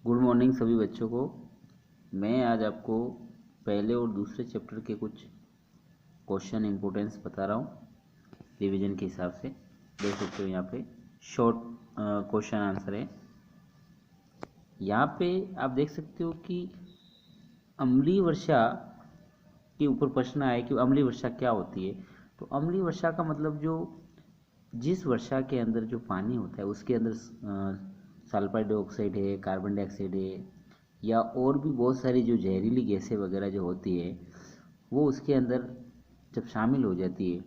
Good morning सभी बच्चों को। मैं आज आपको पहले और दूसरे चैप्टर के कुछ क्वेश्चन इंपोर्टेंस बता रहा हूँ रिवीजन के हिसाब से। देख सकते हो यहाँ पे शॉर्ट क्वेश्चन आंसर है। यहाँ पे आप देख सकते हो कि अम्लीय वर्षा के ऊपर प्रश्न आया कि अम्लीय वर्षा क्या होती है। तो अम्लीय वर्षा का मतलब जो जिस वर्षा के अंदर जो पानी होता है उसके अंदर सल्फर डाइऑक्साइड है, कार्बन डाइऑक्साइड है, या और भी बहुत सारी जो जहरीली गैसें वगैरह जो होती है वो उसके अंदर जब शामिल हो जाती है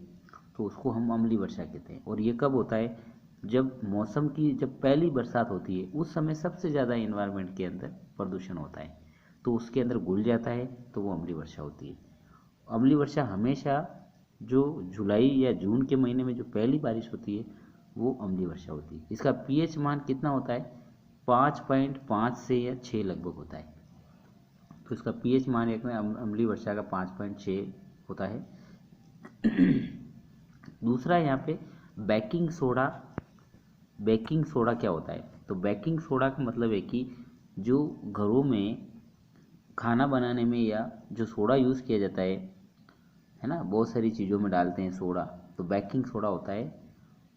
तो उसको हम अम्लीय वर्षा कहते हैं। और ये कब होता है? जब मौसम की जब पहली बरसात होती है उस समय सबसे ज़्यादा इन्वायरमेंट के अंदर प्रदूषण होता है, तो उसके अंदर घुल जाता है तो वो अम्लीय वर्षा होती है। अम्लीय वर्षा हमेशा जो जुलाई या जून के महीने में जो पहली बारिश होती है वो अम्लीय वर्षा होती है। इसका पीएच मान कितना होता है? 5.5 से या 6 लगभग होता है। तो इसका पीएच मान एक अम्लीय वर्षा का 5.6 होता है। दूसरा यहाँ पे बेकिंग सोडा। बेकिंग सोडा क्या होता है? तो बेकिंग सोडा का मतलब है कि जो घरों में खाना बनाने में या जो सोडा यूज़ किया जाता है ना, बहुत सारी चीज़ों में डालते हैं सोडा, तो बेकिंग सोडा होता है।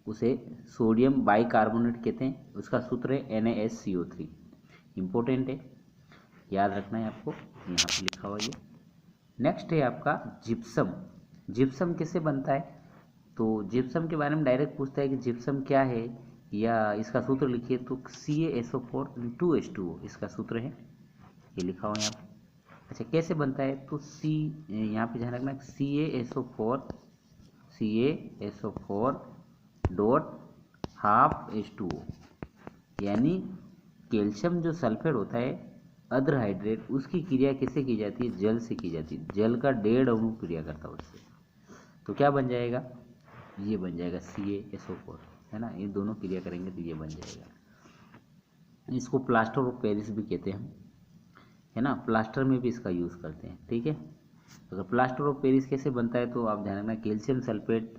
उसे सोडियम बाइकार्बोनेट कहते हैं। उसका सूत्र है NaSCO3। इम्पोर्टेंट है, याद रखना है आपको, यहाँ पे लिखा हुआ ये। नेक्स्ट है आपका जिप्सम। जिप्सम किससे बनता है? तो जिप्सम के बारे में डायरेक्ट पूछता है कि जिप्सम क्या है, या इसका सूत्र लिखिए तो CaSO4 2H2O इसका सूत्र है, ये लिखा हुआ है यहाँ पे। अच्छा, कैसे बनता है? तो यहाँ पे ध्यान रखना, CaSO4 डॉट हाफ H2O, यानी कैल्शियम जो सल्फेट होता है अद्र हाइड्रेट, उसकी क्रिया किससे की जाती है? जल से की जाती है। जल का 1.5 अणु क्रिया करता है उससे, तो क्या बन जाएगा? ये बन जाएगा CaSO4, है ना। ये दोनों क्रिया करेंगे तो ये बन जाएगा। इसको प्लास्टर ऑफ पेरिस भी कहते हैं हम, है ना। प्लास्टर में भी इसका यूज़ करते हैं, ठीक है। अगर प्लास्टर ऑफ पेरिस कैसे बनता है तो आप ध्यान रखना, कैल्शियम सल्फेट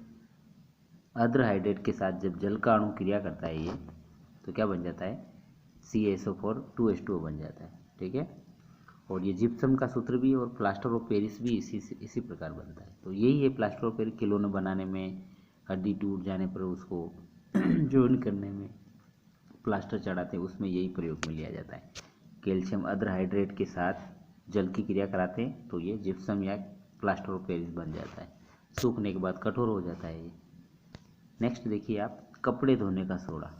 अद्र हाइड्रेट के साथ जब जल का अणु क्रिया करता है ये, तो क्या बन जाता है? CaSO4 2H2O बन जाता है, ठीक है। और ये जिप्सम का सूत्र भी और प्लास्टर ऑफ पेरिस भी इसी प्रकार बनता है। तो यही है प्लास्टर ऑफ पेरिस। खिलौने बनाने में, हड्डी टूट जाने पर उसको जोइन करने में प्लास्टर चढ़ाते हैं, उसमें यही प्रयोग में लिया जाता है। कैल्शियम अद्र हाइड्रेट के साथ जल की क्रिया कराते हैं तो ये जिप्सम या प्लास्टर ऑफ पेरिस बन जाता है। सूखने के बाद कठोर हो जाता है ये। नेक्स्ट देखिए आप, कपड़े धोने का सोडा।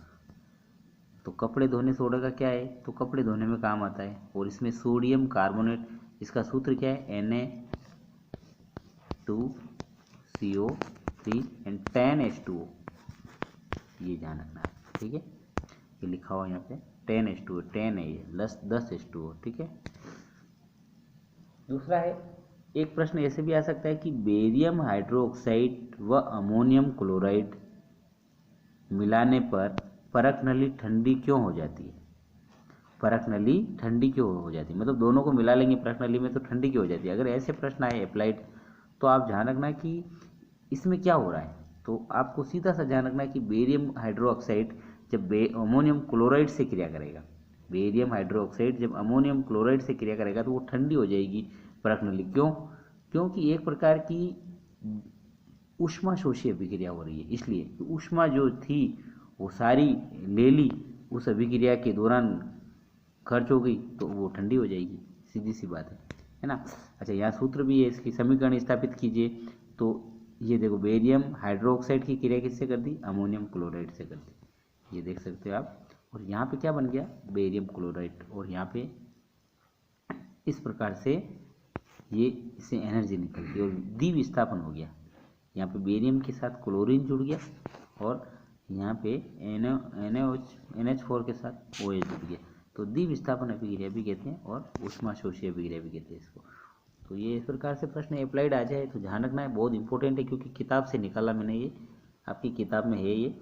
तो कपड़े धोने सोडा का क्या है? तो कपड़े धोने में काम आता है और इसमें सोडियम कार्बोनेट, इसका सूत्र क्या है? Na2CO3 एंड 10H2O, ये ध्यान रखना है, ठीक है। ये लिखा हुआ यहाँ पे 10H2O, 10 है ये, 10H2O, ठीक है। दूसरा है, एक प्रश्न ऐसे भी आ सकता है कि बेरियम हाइड्रोक्साइड व अमोनियम क्लोराइड मिलाने पर परख नली ठंडी क्यों हो जाती है? परख नली ठंडी क्यों हो जाती है, मतलब दोनों को मिला लेंगे परख नली में तो ठंडी क्यों हो जाती है। अगर ऐसे प्रश्न आए अप्लाइड, तो आप ध्यान रखना कि इसमें क्या हो रहा है। तो आपको सीधा सा ध्यान रखना कि बेरियम हाइड्रोक्साइड जब अमोनियम क्लोराइड से क्रिया करेगा, बेरियम हाइड्रोक्साइड जब अमोनियम क्लोराइड से क्रिया करेगा तो वो ठंडी हो जाएगी परख नली। क्यों? क्योंकि एक प्रकार की ऊष्मा शोषी अभिक्रिया हो रही है, इसलिए ऊष्मा जो थी वो सारी ले ली, उस अभिक्रिया के दौरान खर्च हो गई तो वो ठंडी हो जाएगी, सीधी सी बात है ना। अच्छा, यहाँ सूत्र भी है, इसकी समीकरण स्थापित कीजिए। तो ये देखो, बेरियम हाइड्रोक्साइड की क्रिया किससे कर दी? अमोनियम क्लोराइड से कर दी, ये देख सकते हो आप। और यहाँ पे क्या बन गया? Barium chloride. और यहाँ पे इस प्रकार से ये इससे एनर्जी निकल गई और द्विविस्थापन हो गया। यहाँ पे बेरियम के साथ क्लोरीन जुड़ गया और यहाँ पे NH4 के साथ OH जुड़ गया, तो द्विविस्थापन अभिक्रिया भी कहते हैं और ऊष्माशोषी अभिक्रिया भी कहते हैं इसको। तो ये इस प्रकार से प्रश्न अप्लाइड आ जाए तो ध्यान रखना है, बहुत इंपॉर्टेंट है, क्योंकि किताब से निकाला मैंने, ये आपकी किताब में है ये।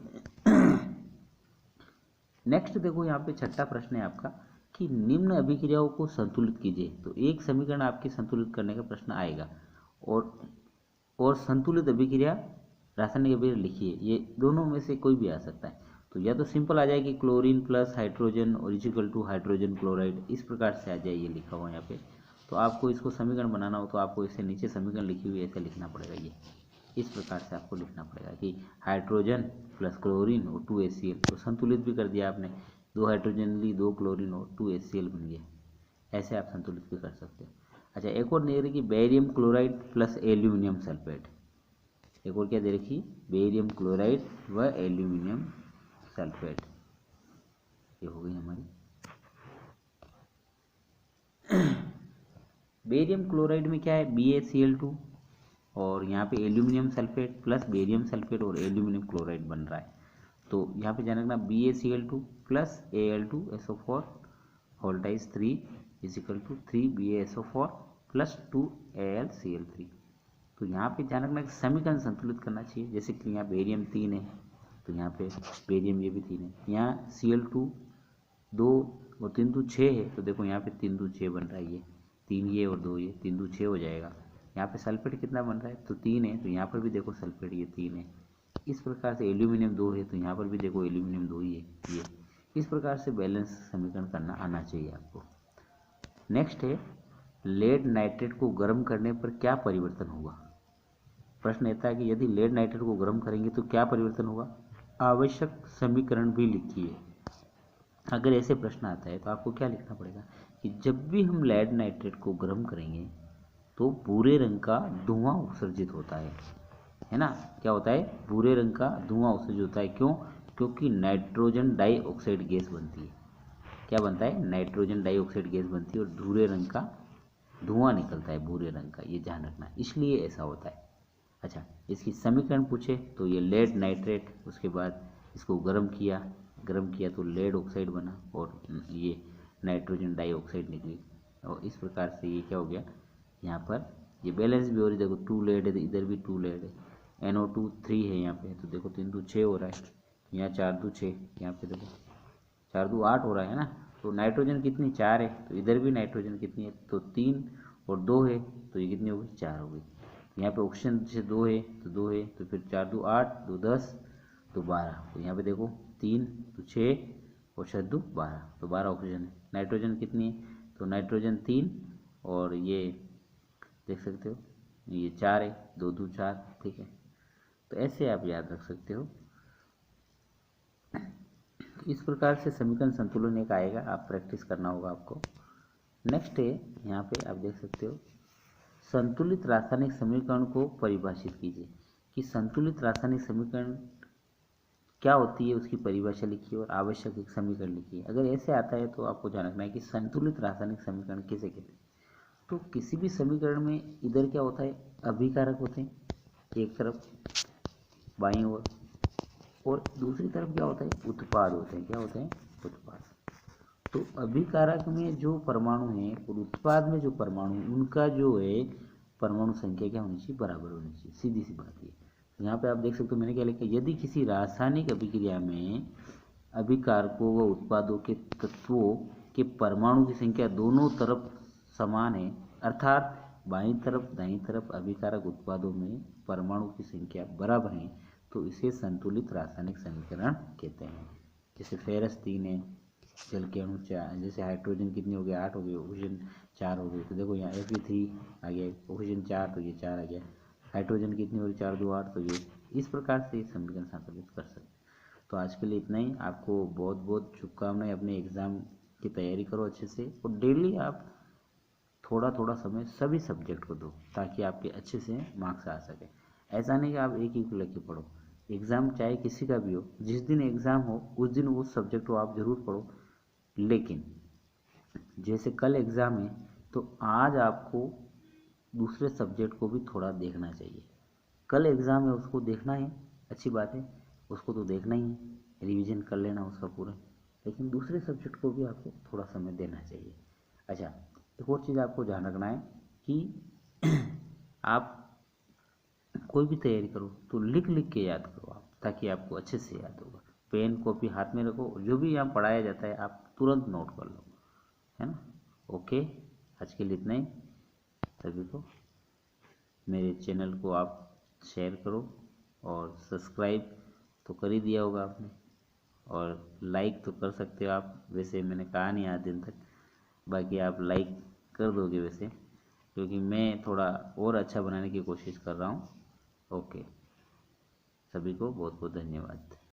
नेक्स्ट देखो, यहाँ पे छठा प्रश्न है आपका कि निम्न अभिक्रियाओं को संतुलित कीजिए। तो एक समीकरण आपके संतुलित करने का प्रश्न आएगा और संतुलित अभिक्रिया, रासायनिक अभिक्रिया लिखिए। ये दोनों में से कोई भी आ सकता है। तो या तो सिंपल आ जाएगी क्लोरीन प्लस हाइड्रोजन और इजिकल टू हाइड्रोजन क्लोराइड, इस प्रकार से आ जाए, ये लिखा हुआ यहाँ पे। तो आपको इसको समीकरण बनाना हो तो आपको इससे नीचे समीकरण लिखी हुई ऐसे लिखना पड़ेगा, ये इस प्रकार से आपको लिखना पड़ेगा कि हाइड्रोजन प्लस क्लोरीन और 2HCl, तो संतुलित भी कर दिया आपने, 2 हाइड्रोजन ली 2 क्लोरीन और 2HCl बन गया। ऐसे आप संतुलित भी कर सकते हो। अच्छा, एक और दे रखी barium chloride plus aluminium sulphate. एक और क्या दे रखी, बेरियम क्लोराइड व एल्यूमिनियम सल्फेट। ये हो गई हमारी। बेरियम क्लोराइड में क्या है, BaCl2 और यहाँ पे aluminium sulphate plus barium sulphate और एल्यूमिनियम क्लोराइड बन रहा है। तो यहाँ पे जान रखना BaCl2 plus Al2SO4 whole times 3 is equal to 3 BaSO4 plus 2AlCl3। तो यहाँ पे ध्यान रखना कि समीकरण संतुलित करना चाहिए। जैसे कि यहाँ बेरियम 3 है तो यहाँ पे बेरियम ये भी 3 है, यहाँ Cl2 2 और 3 2 6 है, तो देखो यहाँ पे 3 2 6 बन रहा है, ये 3 ये और 2 ये 3 2 6 हो जाएगा। यहाँ पे सल्फेट कितना बन रहा है, तो 3 है, तो यहाँ पर भी देखो सल्फेट ये 3 है। इस प्रकार से एल्यूमिनियम 2 है, तो यहाँ पर भी देखो एल्यूमिनियम 2 ही है ये। इस प्रकार से बैलेंस समीकरण करना आना चाहिए आपको। नेक्स्ट है, लेड नाइट्रेट को गर्म करने पर क्या परिवर्तन होगा। प्रश्न रहता है कि यदि लेड नाइट्रेट को गर्म करेंगे तो क्या परिवर्तन होगा, आवश्यक समीकरण भी लिखिए। अगर ऐसे प्रश्न आता है तो आपको क्या लिखना पड़ेगा कि जब भी हम लेड नाइट्रेट को गर्म करेंगे तो भूरे रंग का धुआं उत्सर्जित होता है ना। क्या होता है, भूरे रंग का धुआं उत्सर्जित होता है। क्यों, क्योंकि नाइट्रोजन डाइऑक्साइड गैस बनती है। क्या बनता है, नाइट्रोजन डाइऑक्साइड गैस बनती है और भूरे रंग का धुआं निकलता है, भूरे रंग का, ये ध्यान रखना, इसलिए ऐसा होता है। अच्छा, इसकी समीकरण पूछे तो ये लेड नाइट्रेट, उसके बाद इसको गर्म किया तो लेड ऑक्साइड बना और ये नाइट्रोजन डाइऑक्साइड निकली। और इस प्रकार से ये क्या हो गया, यहाँ पर ये बैलेंस भी हो रही है। देखो 2 लेड है, इधर भी 2 लेड है, NO2 3 है यहाँ पे, तो देखो 3 2 6 हो रहा है, यहाँ 4 2 6, यहाँ पे देखो 4 2 8 हो रहा है ना। तो नाइट्रोजन कितनी, 4 है, तो इधर भी नाइट्रोजन कितनी है, तो 3 और 2 है, तो ये कितनी हो गई, 4 हो गई। यहाँ पे ऑक्सीजन से 2 है तो 2 है, तो फिर 4 2 8 2 10 तो 12, तो यहाँ पे देखो 3 तो 6 और 6 2 12, तो 12 ऑक्सीजन है। नाइट्रोजन कितनी है, तो नाइट्रोजन 3 और ये देख सकते हो ये 4 है, 2 2 4, ठीक है। तो ऐसे आप याद रख सकते हो। इस प्रकार से समीकरण संतुलन एक आएगा, आप प्रैक्टिस करना होगा आपको। नेक्स्ट है, यहाँ पे आप देख सकते हो, संतुलित रासायनिक समीकरण को परिभाषित कीजिए। कि संतुलित रासायनिक समीकरण क्या होती है, उसकी परिभाषा लिखिए और आवश्यक एक समीकरण लिखिए। अगर ऐसे आता है तो आपको ध्यान रखना है कि संतुलित रासायनिक समीकरण किसे कहते हैं। तो किसी भी समीकरण में इधर क्या होता है, अभिकारक होते हैं एक तरफ बाईं ओर, और दूसरी तरफ क्या होता है, उत्पाद होते हैं। क्या होते हैं, उत्पाद। तो अभिकारक में जो परमाणु हैं और उत्पाद में जो परमाणु हैं, उनका जो है परमाणु संख्या क्या होनी चाहिए, बराबर होनी चाहिए, सीधी सी बात है। तो यहाँ पे आप देख सकते हो मैंने क्या लिखा, यदि किसी रासायनिक अभिक्रिया में अभिकारकों व उत्पादों के तत्वों के परमाणु की संख्या दोनों तरफ समान है, अर्थात बाईं तरफ दाईं तरफ अभिकारक उत्पादों में परमाणु की संख्या बराबर है, तो इसे संतुलित रासायनिक समीकरण कहते हैं। जैसे फेरस 3 है, जल के अणु 4, जैसे हाइड्रोजन कितनी हो गया, 8 हो गई, ऑक्सीजन 4 हो गई, तो देखो यहाँ Fe3 आ गया, ऑक्सीजन 4 तो ये 4 आ गया, हाइड्रोजन कितनी हो गई, 4 2 8, तो ये इस प्रकार से समीकरण संतुलित कर सकते हैं। तो आज के लिए इतना ही। आपको बहुत बहुत शुभकामनाएं। अपने एग्ज़ाम की तैयारी करो अच्छे से और डेली आप थोड़ा थोड़ा समय सभी सब्जेक्ट को दो ताकि आपके अच्छे से मार्क्स आ सके। ऐसा नहीं कि आप एक ही को लेके पढ़ो। एग्ज़ाम चाहे किसी का भी हो, जिस दिन एग्ज़ाम हो उस दिन उस सब्जेक्ट को आप ज़रूर पढ़ो, लेकिन जैसे कल एग्ज़ाम है तो आज आपको दूसरे सब्जेक्ट को भी थोड़ा देखना चाहिए। कल एग्ज़ाम है उसको देखना है, अच्छी बात है, उसको तो देखना ही है, रिवीजन कर लेना उसका पूरा, लेकिन दूसरे सब्जेक्ट को भी आपको थोड़ा समय देना चाहिए। अच्छा, एक और चीज़ आपको ध्यान रखना है कि आप कोई भी तैयारी करो तो लिख लिख के याद करो आप, ताकि आपको अच्छे से याद होगा। पेन कॉपी हाथ में रखो, जो भी यहाँ पढ़ाया जाता है आप तुरंत नोट कर लो, है ना। ओके, आज के लिए इतना ही। सभी को मेरे चैनल को आप शेयर करो और सब्सक्राइब तो कर ही दिया होगा आपने। और लाइक तो कर सकते हो आप, वैसे मैंने कहा नहीं आज दिन तक, बाकी आप लाइक कर दोगे वैसे, क्योंकि मैं थोड़ा और अच्छा बनाने की कोशिश कर रहा हूँ। ओके, सभी को बहुत बहुत धन्यवाद।